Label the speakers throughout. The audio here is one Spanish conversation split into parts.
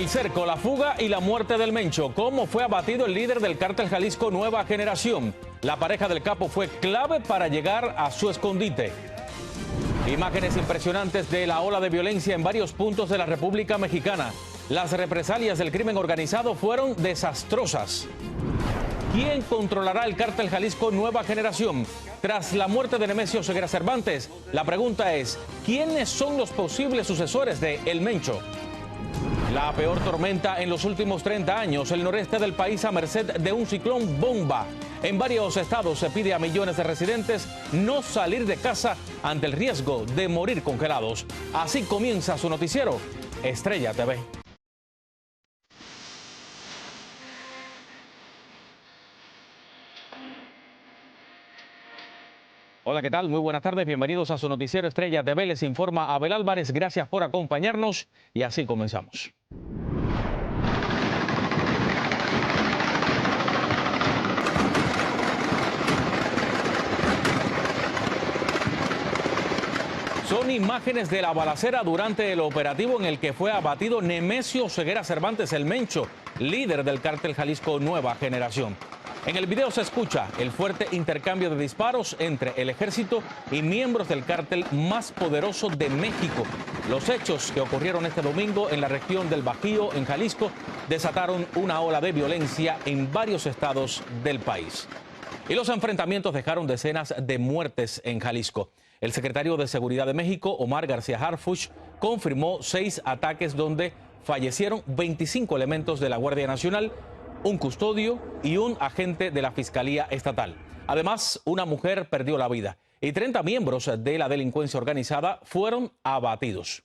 Speaker 1: El cerco, la fuga y la muerte del Mencho. ¿Cómo fue abatido el líder del cártel Jalisco Nueva Generación? La pareja del capo fue clave para llegar a su escondite. Imágenes impresionantes de la ola de violencia en varios puntos de la República Mexicana. Las represalias del crimen organizado fueron desastrosas. ¿Quién controlará el cártel Jalisco Nueva Generación? Tras la muerte de Nemesio Ceguera Cervantes, la pregunta es, ¿quiénes son los posibles sucesores de El Mencho? La peor tormenta en los últimos 30 años, el noreste del país a merced de un ciclón bomba. En varios estados se pide a millones de residentes no salir de casa ante el riesgo de morir congelados. Así comienza su noticiero, Estrella TV. Hola, ¿qué tal? Muy buenas tardes, bienvenidos a su noticiero Estrella TV. Les informa Abel Álvarez, gracias por acompañarnos y así comenzamos. Son imágenes de la balacera durante el operativo en el que fue abatido Nemesio Ceguera Cervantes, el Mencho, líder del cártel Jalisco Nueva Generación. En el video se escucha el fuerte intercambio de disparos entre el ejército y miembros del cártel más poderoso de México. Los hechos que ocurrieron este domingo en la región del Bajío, en Jalisco, desataron una ola de violencia en varios estados del país. Y los enfrentamientos dejaron decenas de muertes en Jalisco. El secretario de Seguridad de México, Omar García Harfuch, confirmó 6 ataques donde fallecieron 25 elementos de la Guardia Nacional, un custodio y un agente de la Fiscalía Estatal. Además, una mujer perdió la vida y 30 miembros de la delincuencia organizada fueron abatidos.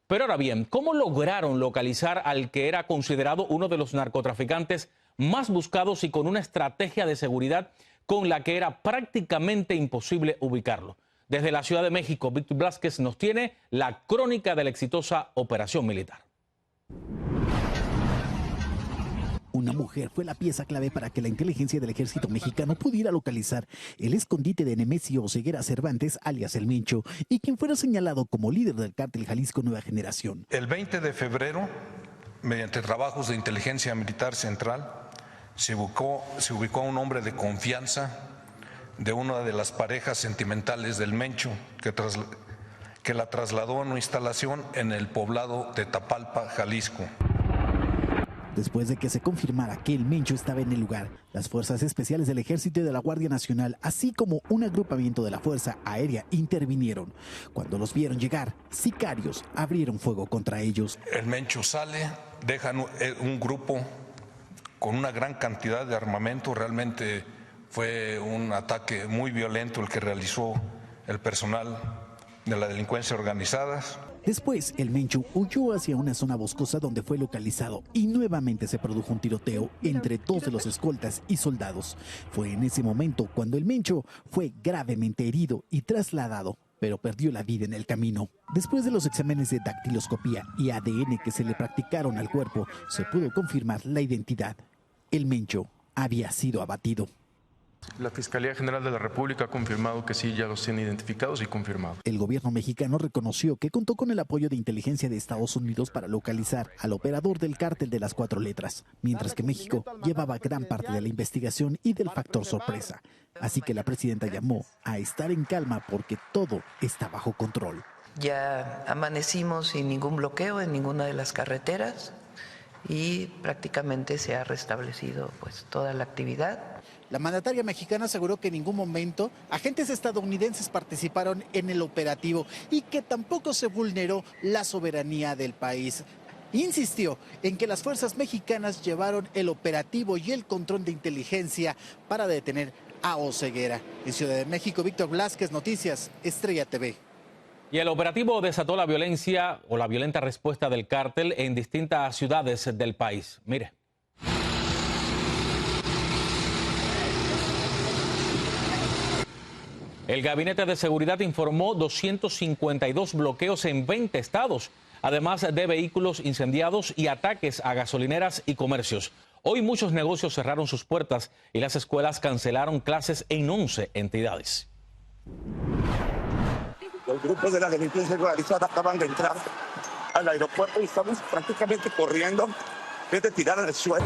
Speaker 1: Pero ahora bien, ¿cómo lograron localizar al que era considerado uno de los narcotraficantes más buscados y con una estrategia de seguridad con la que era prácticamente imposible ubicarlo? Desde la Ciudad de México, Víctor Blázquez nos tiene la crónica de la exitosa operación militar.
Speaker 2: Una mujer fue la pieza clave para que la inteligencia del ejército mexicano pudiera localizar el escondite de Nemesio Ceguera Cervantes, alias El Mencho, y quien fuera señalado como líder del cártel Jalisco Nueva Generación.
Speaker 3: El 20 de febrero, mediante trabajos de inteligencia militar central, se ubicó a un hombre de confianza de una de las parejas sentimentales del Mencho, que la trasladó a una instalación en el poblado de Tapalpa, Jalisco.
Speaker 2: Después de que se confirmara que El Mencho estaba en el lugar, las fuerzas especiales del Ejército y de la Guardia Nacional, así como un agrupamiento de la Fuerza Aérea, intervinieron. Cuando los vieron llegar, sicarios abrieron fuego contra ellos.
Speaker 3: El Mencho sale, dejan un grupo con una gran cantidad de armamento. Realmente fue un ataque muy violento el que realizó el personal de la delincuencia organizada.
Speaker 2: Después, El Mencho huyó hacia una zona boscosa donde fue localizado y nuevamente se produjo un tiroteo entre 2 de los escoltas y soldados. Fue en ese momento cuando El Mencho fue gravemente herido y trasladado, pero perdió la vida en el camino. Después de los exámenes de dactiloscopía y ADN que se le practicaron al cuerpo, se pudo confirmar la identidad. El Mencho había sido abatido.
Speaker 4: La Fiscalía General de la República ha confirmado que sí, ya los tiene identificados y confirmados.
Speaker 2: El gobierno mexicano reconoció que contó con el apoyo de inteligencia de Estados Unidos para localizar al operador del cártel de las 4 letras, mientras que México llevaba gran parte de la investigación y del factor sorpresa. Así que la presidenta llamó a estar en calma porque todo está bajo control.
Speaker 5: Ya amanecimos sin ningún bloqueo en ninguna de las carreteras y prácticamente se ha restablecido pues toda la actividad.
Speaker 2: La mandataria mexicana aseguró que en ningún momento agentes estadounidenses participaron en el operativo y que tampoco se vulneró la soberanía del país. Insistió en que las fuerzas mexicanas llevaron el operativo y el control de inteligencia para detener a Oceguera. En Ciudad de México, Víctor Blázquez, Noticias, Estrella TV.
Speaker 1: Y el operativo desató la violencia o la violenta respuesta del cártel en distintas ciudades del país. Mire. El Gabinete de Seguridad informó 252 bloqueos en 20 estados, además de vehículos incendiados y ataques a gasolineras y comercios. Hoy muchos negocios cerraron sus puertas y las escuelas cancelaron clases en 11 entidades.
Speaker 6: Los grupos de la delincuencia organizada acaban de entrar al aeropuerto y estamos prácticamente corriendo desde tirar al suelo.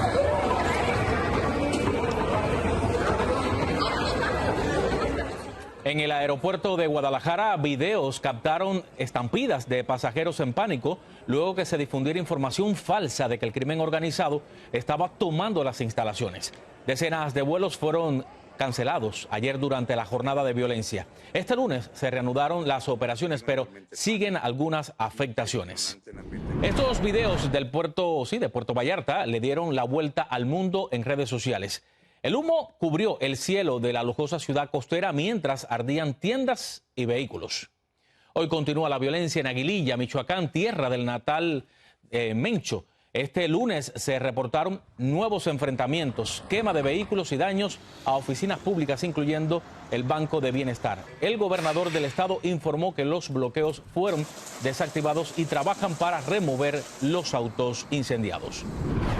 Speaker 1: En el aeropuerto de Guadalajara, videos captaron estampidas de pasajeros en pánico luego que se difundiera información falsa de que el crimen organizado estaba tomando las instalaciones. Decenas de vuelos fueron cancelados ayer durante la jornada de violencia. Este lunes se reanudaron las operaciones, pero siguen algunas afectaciones. Estos videos del puerto, de Puerto Vallarta, le dieron la vuelta al mundo en redes sociales. El humo cubrió el cielo de la lujosa ciudad costera mientras ardían tiendas y vehículos. Hoy continúa la violencia en Aguililla, Michoacán, tierra del natal Mencho. Este lunes se reportaron nuevos enfrentamientos, quema de vehículos y daños a oficinas públicas, incluyendo el Banco de Bienestar. El gobernador del estado informó que los bloqueos fueron desactivados y trabajan para remover los autos incendiados.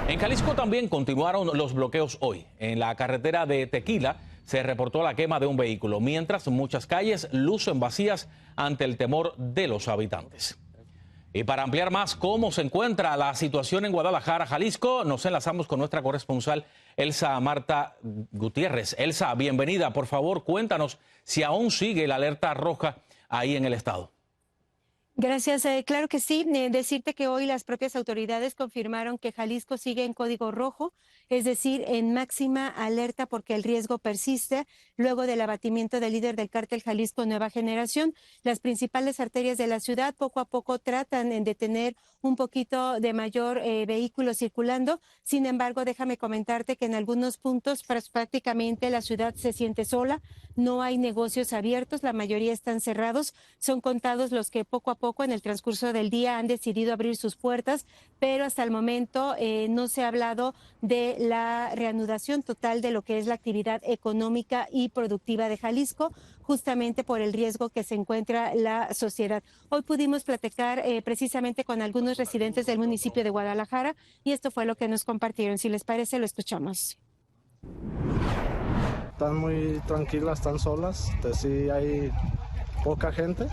Speaker 1: En Jalisco también continuaron los bloqueos hoy. En la carretera de Tequila se reportó la quema de un vehículo, mientras muchas calles lucen vacías ante el temor de los habitantes. Y para ampliar más cómo se encuentra la situación en Guadalajara, Jalisco, nos enlazamos con nuestra corresponsal Elsa Marta Gutiérrez. Elsa, bienvenida. Por favor, cuéntanos si aún sigue la alerta roja ahí en el estado.
Speaker 7: Gracias. Claro que sí. Decirte que hoy las propias autoridades confirmaron que Jalisco sigue en código rojo, es decir, en máxima alerta porque el riesgo persiste. Luego del abatimiento del líder del cártel Jalisco Nueva Generación, las principales arterias de la ciudad poco a poco tratan de tener un poquito de mayor vehículo circulando. Sin embargo, déjame comentarte que en algunos puntos prácticamente la ciudad se siente sola. No hay negocios abiertos, la mayoría están cerrados. Son contados los que poco a poco en el transcurso del día han decidido abrir sus puertas, pero hasta el momento no se ha hablado de la reanudación total de lo que es la actividad económica y productiva de Jalisco, justamente por el riesgo que se encuentra la sociedad. Hoy pudimos platicar precisamente con algunos residentes del municipio de Guadalajara y esto fue lo que nos compartieron. Si les parece, lo escuchamos.
Speaker 8: Están muy tranquilas, están solas, sí hay poca gente.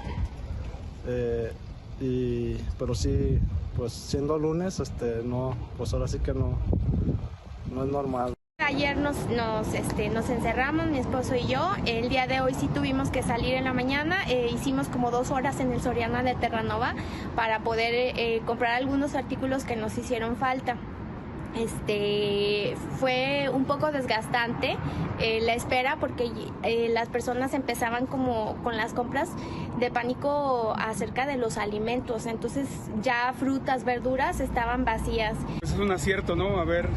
Speaker 8: Pero sí, pues siendo lunes, no, pues ahora sí que no es normal.
Speaker 9: Ayer nos encerramos, mi esposo y yo. El día de hoy sí tuvimos que salir en la mañana. Hicimos como 2 horas en el Soriana de Terranova para poder comprar algunos artículos que nos hicieron falta. Fue un poco desgastante la espera porque las personas empezaban como con las compras de pánico acerca de los alimentos, entonces ya frutas, verduras estaban vacías.
Speaker 10: Es un acierto, ¿no? Haber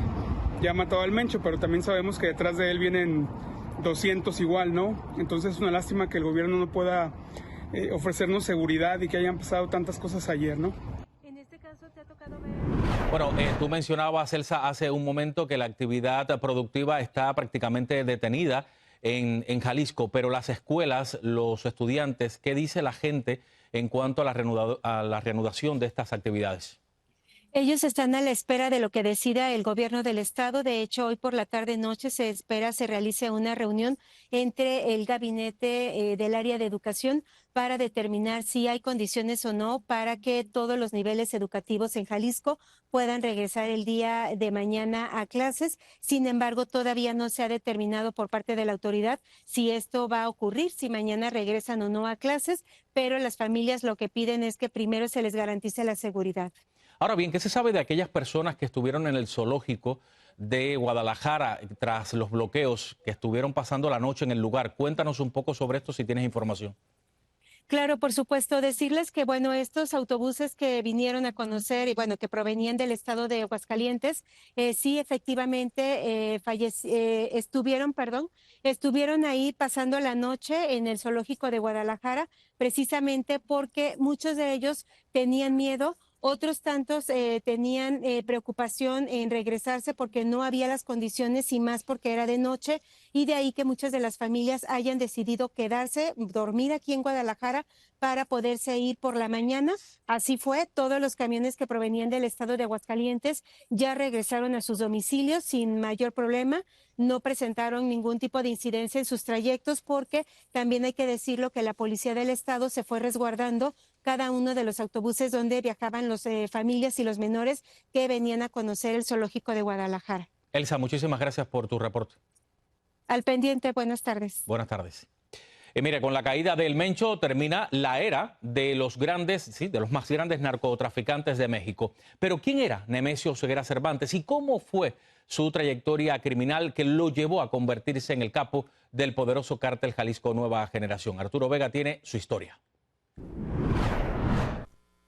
Speaker 10: ya matado al Mencho, pero también sabemos que detrás de él vienen 200 igual, ¿no? Entonces es una lástima que el gobierno no pueda ofrecernos seguridad y que hayan pasado tantas cosas ayer, ¿no?
Speaker 7: En este caso te ha tocado ver...
Speaker 1: Bueno, tú mencionabas, Elsa, hace un momento que la actividad productiva está prácticamente detenida en Jalisco, pero las escuelas, los estudiantes, ¿qué dice la gente en cuanto a la reanudación de estas actividades?
Speaker 7: Ellos están a la espera de lo que decida el gobierno del estado. De hecho, hoy por la tarde-noche se espera se realice una reunión entre el gabinete del área de educación para determinar si hay condiciones o no para que todos los niveles educativos en Jalisco puedan regresar el día de mañana a clases. Sin embargo, todavía no se ha determinado por parte de la autoridad si esto va a ocurrir, si mañana regresan o no a clases, pero las familias lo que piden es que primero se les garantice la seguridad.
Speaker 1: Ahora bien, ¿qué se sabe de aquellas personas que estuvieron en el zoológico de Guadalajara tras los bloqueos, que estuvieron pasando la noche en el lugar? Cuéntanos un poco sobre esto si tienes información.
Speaker 7: Claro, por supuesto, decirles que, bueno, estos autobuses que vinieron a conocer y, bueno, que provenían del estado de Aguascalientes, sí, efectivamente, estuvieron ahí pasando la noche en el zoológico de Guadalajara, precisamente porque muchos de ellos tenían miedo. Otros tantos tenían preocupación en regresarse porque no había las condiciones y más porque era de noche, y de ahí que muchas de las familias hayan decidido quedarse, dormir aquí en Guadalajara para poderse ir por la mañana. Así fue, todos los camiones que provenían del estado de Aguascalientes ya regresaron a sus domicilios sin mayor problema. No presentaron ningún tipo de incidencia en sus trayectos porque también hay que decirlo que la policía del estado se fue resguardando cada uno de los autobuses donde viajaban las familias y los menores que venían a conocer el zoológico de Guadalajara.
Speaker 1: Elsa, muchísimas gracias por tu reporte.
Speaker 7: Al pendiente, buenas tardes.
Speaker 1: Buenas tardes. Mire, con la caída del Mencho termina la era de los grandes, sí, de los más grandes narcotraficantes de México. Pero ¿quién era Nemesio Ceguera Cervantes y cómo fue su trayectoria criminal que lo llevó a convertirse en el capo del poderoso cártel Jalisco Nueva Generación? Arturo Vega tiene su historia.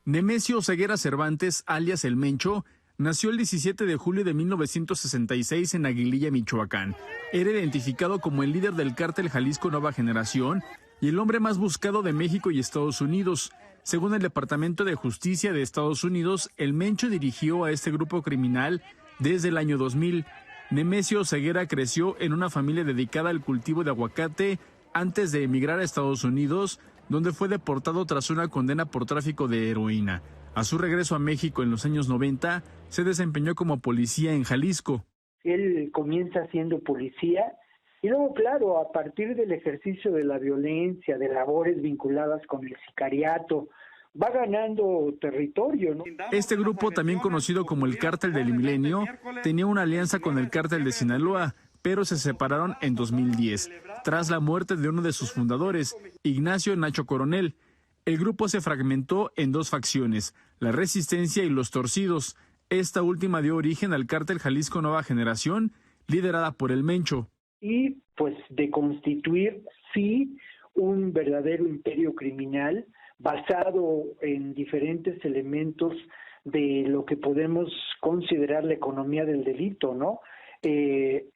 Speaker 11: Nemesio Ceguera Cervantes, alias El Mencho, nació el 17 de julio de 1966 en Aguililla, Michoacán. Era identificado como el líder del cártel Jalisco Nueva Generación y el hombre más buscado de México y Estados Unidos. Según el Departamento de Justicia de Estados Unidos, El Mencho dirigió a este grupo criminal desde el año 2000. Nemesio Ceguera creció en una familia dedicada al cultivo de aguacate antes de emigrar a Estados Unidos, donde fue deportado tras una condena por tráfico de heroína. A su regreso a México en los años 90, se desempeñó como policía en Jalisco.
Speaker 12: Él comienza siendo policía y luego, claro, a partir del ejercicio de la violencia, de labores vinculadas con el sicariato, va ganando territorio, ¿no?
Speaker 11: Este grupo, también conocido como el Cártel del Milenio, tenía una alianza con el Cártel de Sinaloa, pero se separaron en 2010, tras la muerte de uno de sus fundadores, Ignacio Nacho Coronel. El grupo se fragmentó en dos facciones, la Resistencia y los Torcidos. Esta última dio origen al cártel Jalisco Nueva Generación, liderada por El Mencho.
Speaker 12: Y pues de constituir, sí, un verdadero imperio criminal basado en diferentes elementos de lo que podemos considerar la economía del delito, ¿no?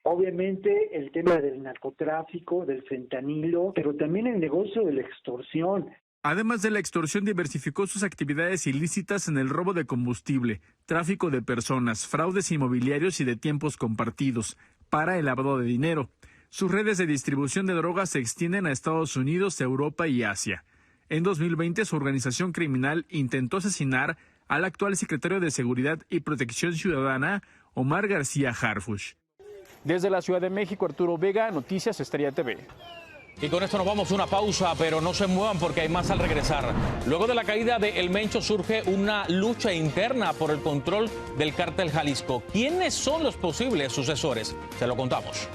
Speaker 12: Obviamente el tema del narcotráfico, del fentanilo, pero también el negocio de la extorsión.
Speaker 11: Además de la extorsión, diversificó sus actividades ilícitas en el robo de combustible, tráfico de personas, fraudes inmobiliarios y de tiempos compartidos, para el lavado de dinero. Sus redes de distribución de drogas se extienden a Estados Unidos, Europa y Asia. En 2020, su organización criminal intentó asesinar al actual secretario de Seguridad y Protección Ciudadana, Omar García Harfuch.
Speaker 13: Desde la Ciudad de México, Arturo Vega, Noticias Estrella TV.
Speaker 1: Y con esto nos vamos a una pausa, pero no se muevan porque hay más al regresar. Luego de la caída de El Mencho surge una lucha interna por el control del cártel Jalisco. ¿Quiénes son los posibles sucesores? Se lo contamos.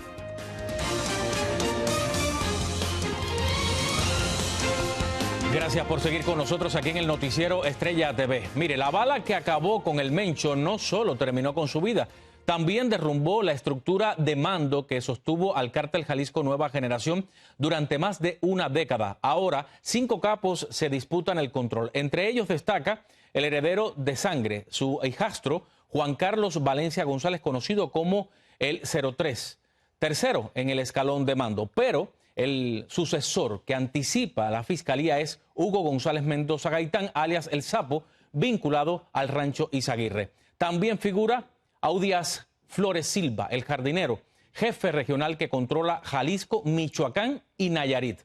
Speaker 1: Gracias por seguir con nosotros aquí en el noticiero Estrella TV. Mire, la bala que acabó con El Mencho no solo terminó con su vida, también derrumbó la estructura de mando que sostuvo al cártel Jalisco Nueva Generación durante más de una década. Ahora, 5 capos se disputan el control. Entre ellos destaca el heredero de sangre, su hijastro, Juan Carlos Valencia González, conocido como el 03, tercero en el escalón de mando. Pero el sucesor que anticipa la fiscalía es Hugo González Mendoza Gaitán, alias El Sapo, vinculado al rancho Izaguirre. También figura Audias Flores Silva, el jardinero, jefe regional que controla Jalisco, Michoacán y Nayarit.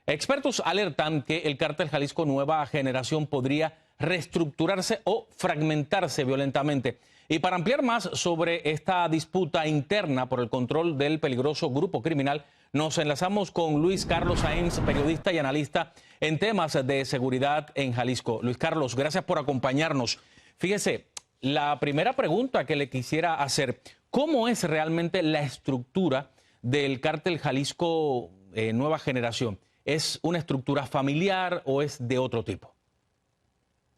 Speaker 1: Expertos alertan que el cártel Jalisco Nueva Generación podría reestructurarse o fragmentarse violentamente. Y para ampliar más sobre esta disputa interna por el control del peligroso grupo criminal, nos enlazamos con Luis Carlos Sáenz, periodista y analista en temas de seguridad en Jalisco. Luis Carlos, gracias por acompañarnos. Fíjese, la primera pregunta que le quisiera hacer, ¿cómo es realmente la estructura del cártel Jalisco Nueva Generación? ¿Es una estructura familiar o es de otro tipo?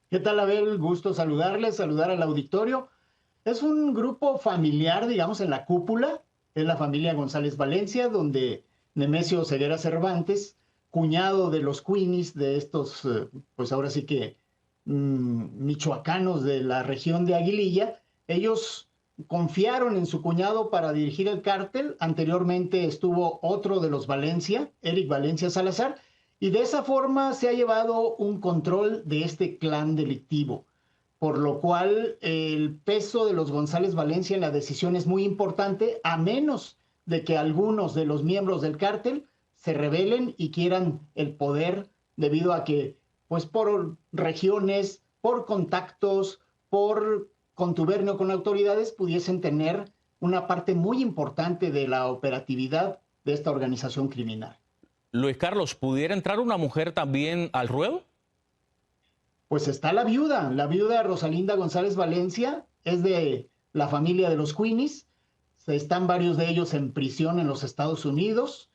Speaker 14: ¿Qué tal, Abel? Gusto saludarles, saludar al auditorio. Es un grupo familiar, digamos, en la cúpula. Es la familia González Valencia, donde Nemesio Ceguera Cervantes, cuñado de los Queenies, de estos, pues ahora sí que michoacanos de la región de Aguililla, ellos confiaron en su cuñado para dirigir el cártel. Anteriormente estuvo otro de los Valencia, Eric Valencia Salazar, y de esa forma se ha llevado un control de este clan delictivo, por lo cual el peso de los González Valencia en la decisión es muy importante, a menos de que algunos de los miembros del cártel se rebelen y quieran el poder, debido a que, pues por regiones, por contactos, por contubernio con autoridades, pudiesen tener una parte muy importante de la operatividad de esta organización criminal.
Speaker 1: Luis Carlos, ¿pudiera entrar una mujer también al ruedo?
Speaker 14: pues está la viuda Rosalinda González Valencia, es de la familia de los Queenies, están varios de ellos en prisión en los Estados Unidos,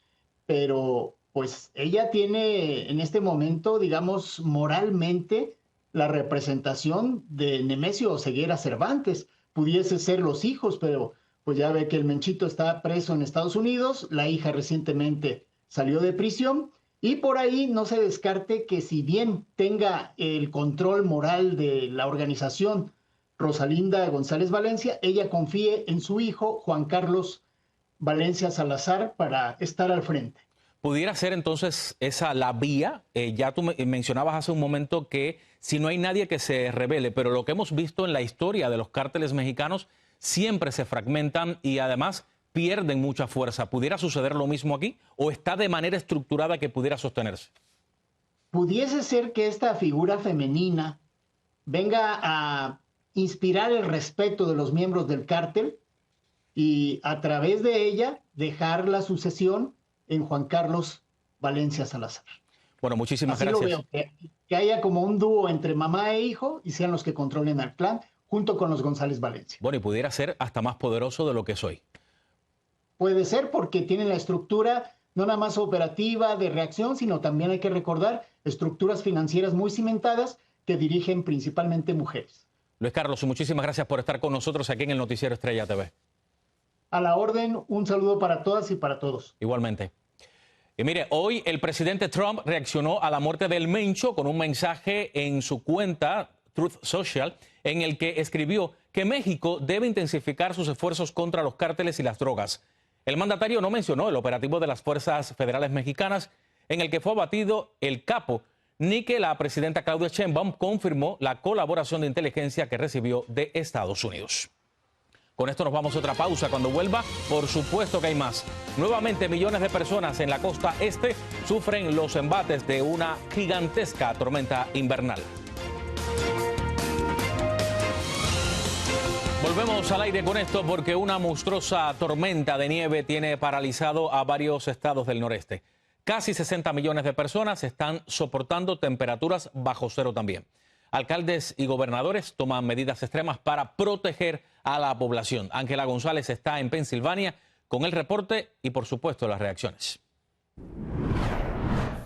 Speaker 14: pero pues ella tiene en este momento, digamos, moralmente la representación de Nemesio Oseguera Cervantes. Pudiese ser los hijos, pero pues ya ve que el Menchito está preso en Estados Unidos, la hija recientemente salió de prisión, y por ahí no se descarte que si bien tenga el control moral de la organización Rosalinda González Valencia, ella confíe en su hijo Juan Carlos Valencia Salazar para estar al frente.
Speaker 1: ¿Pudiera ser entonces esa la vía? Ya tú mencionabas hace un momento que si no hay nadie que se rebele, pero lo que hemos visto en la historia de los cárteles mexicanos siempre se fragmentan y además pierden mucha fuerza. ¿Pudiera suceder lo mismo aquí o está de manera estructurada que pudiera sostenerse?
Speaker 14: Pudiese ser que esta figura femenina venga a inspirar el respeto de los miembros del cártel y a través de ella dejar la sucesión en Juan Carlos Valencia Salazar.
Speaker 1: Bueno, muchísimas
Speaker 14: Así
Speaker 1: gracias.
Speaker 14: Lo veo, que haya como un dúo entre mamá e hijo y sean los que controlen al clan junto con los González Valencia.
Speaker 1: Bueno, y pudiera ser hasta más poderoso de lo que soy.
Speaker 14: Puede ser porque tienen la estructura no nada más operativa de reacción, sino también hay que recordar estructuras financieras muy cimentadas que dirigen principalmente mujeres.
Speaker 1: Luis Carlos, muchísimas gracias por estar con nosotros aquí en el Noticiero Estrella TV.
Speaker 14: A la orden, un saludo para todas y para todos.
Speaker 1: Igualmente. Y mire, hoy el presidente Trump reaccionó a la muerte del Mencho con un mensaje en su cuenta Truth Social, en el que escribió que México debe intensificar sus esfuerzos contra los cárteles y las drogas. El mandatario no mencionó el operativo de las fuerzas federales mexicanas en el que fue abatido el capo, ni que la presidenta Claudia Sheinbaum confirmó la colaboración de inteligencia que recibió de Estados Unidos. Con esto nos vamos a otra pausa. Cuando vuelva, por supuesto que hay más. Nuevamente, millones de personas en la costa este sufren los embates de una gigantesca tormenta invernal. Volvemos al aire con esto porque una monstruosa tormenta de nieve tiene paralizado a varios estados del noreste. Casi 60 millones de personas están soportando temperaturas bajo cero también. Alcaldes y gobernadores toman medidas extremas para proteger a la población. Ángela González está en Pensilvania con el reporte y, por supuesto, las reacciones.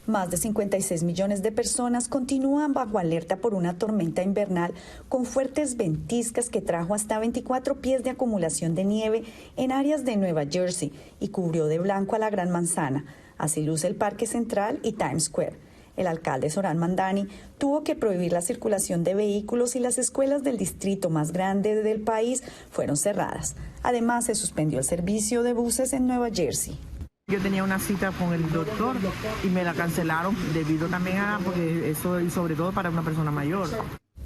Speaker 15: Más de 56 millones de personas continúan bajo alerta por una tormenta invernal con fuertes ventiscas que trajo hasta 24 pies de acumulación de nieve en áreas de Nueva Jersey y cubrió de blanco a la Gran Manzana. Así luce el Parque Central y Times Square. El alcalde Zohran Mamdani tuvo que prohibir la circulación de vehículos y las escuelas del distrito más grande del país fueron cerradas. Además, se suspendió el servicio de buses en Nueva Jersey.
Speaker 16: Yo tenía una cita con el doctor y me la cancelaron debido también a, porque eso y sobre todo para una persona mayor.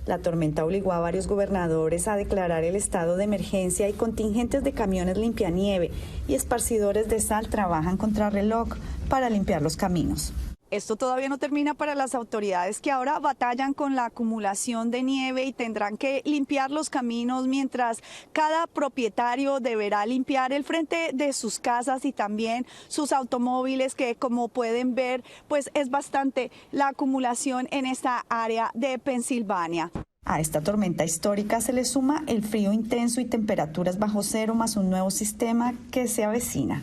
Speaker 15: La tormenta obligó a varios gobernadores a declarar el estado de emergencia y contingentes de camiones limpianieve y esparcidores de sal trabajan contrarreloj para limpiar los caminos.
Speaker 17: Esto todavía no termina para las autoridades que ahora batallan con la acumulación de nieve y tendrán que limpiar los caminos mientras cada propietario deberá limpiar el frente de sus casas y también sus automóviles, que como pueden ver pues es bastante la acumulación en esta área de Pensilvania.
Speaker 15: A esta tormenta histórica se le suma el frío intenso y temperaturas bajo cero más un nuevo sistema que se avecina.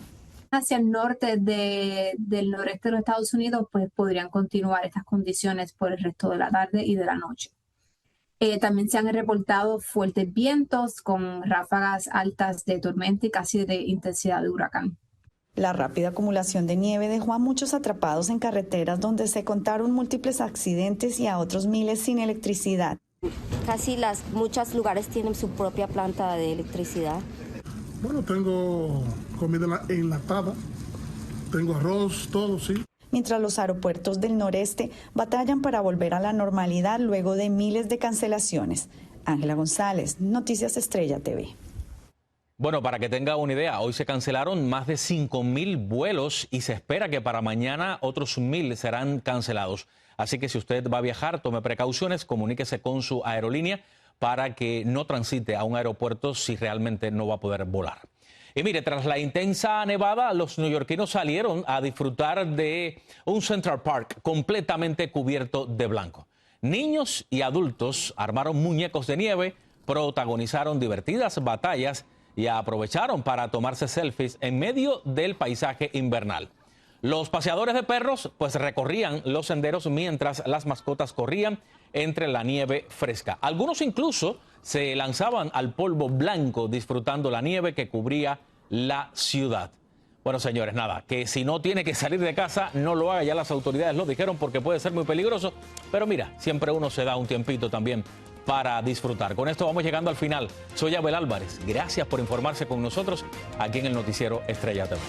Speaker 18: Hacia el norte del noreste de los Estados Unidos, pues podrían continuar estas condiciones por el resto de la tarde y de la noche. También se han reportado fuertes vientos con ráfagas altas de tormenta y casi de intensidad de huracán.
Speaker 15: La rápida acumulación de nieve dejó a muchos atrapados en carreteras donde se contaron múltiples accidentes y a otros miles sin electricidad.
Speaker 19: Casi muchos lugares tienen su propia planta de electricidad.
Speaker 20: Bueno, tengo comida enlatada, tengo arroz, todo, sí.
Speaker 15: Mientras los aeropuertos del noreste batallan para volver a la normalidad luego de miles de cancelaciones. Ángela González, Noticias Estrella TV.
Speaker 1: Bueno, para que tenga una idea, hoy se cancelaron más de 5,000 vuelos y se espera que para mañana otros 1,000 serán cancelados. Así que si usted va a viajar, tome precauciones, comuníquese con su aerolínea para que no transite a un aeropuerto si realmente no va a poder volar. Y mire, tras la intensa nevada, los neoyorquinos salieron a disfrutar de un Central Park completamente cubierto de blanco. Niños y adultos armaron muñecos de nieve, protagonizaron divertidas batallas y aprovecharon para tomarse selfies en medio del paisaje invernal. Los paseadores de perros pues recorrían los senderos mientras las mascotas corrían entre la nieve fresca. Algunos incluso se lanzaban al polvo blanco disfrutando la nieve que cubría la ciudad. Bueno, señores, nada, que si no tiene que salir de casa, no lo haga, ya las autoridades lo dijeron porque puede ser muy peligroso, pero mira, siempre uno se da un tiempito también para disfrutar. Con esto vamos llegando al final. Soy Abel Álvarez, gracias por informarse con nosotros aquí en el Noticiero Estrella TV.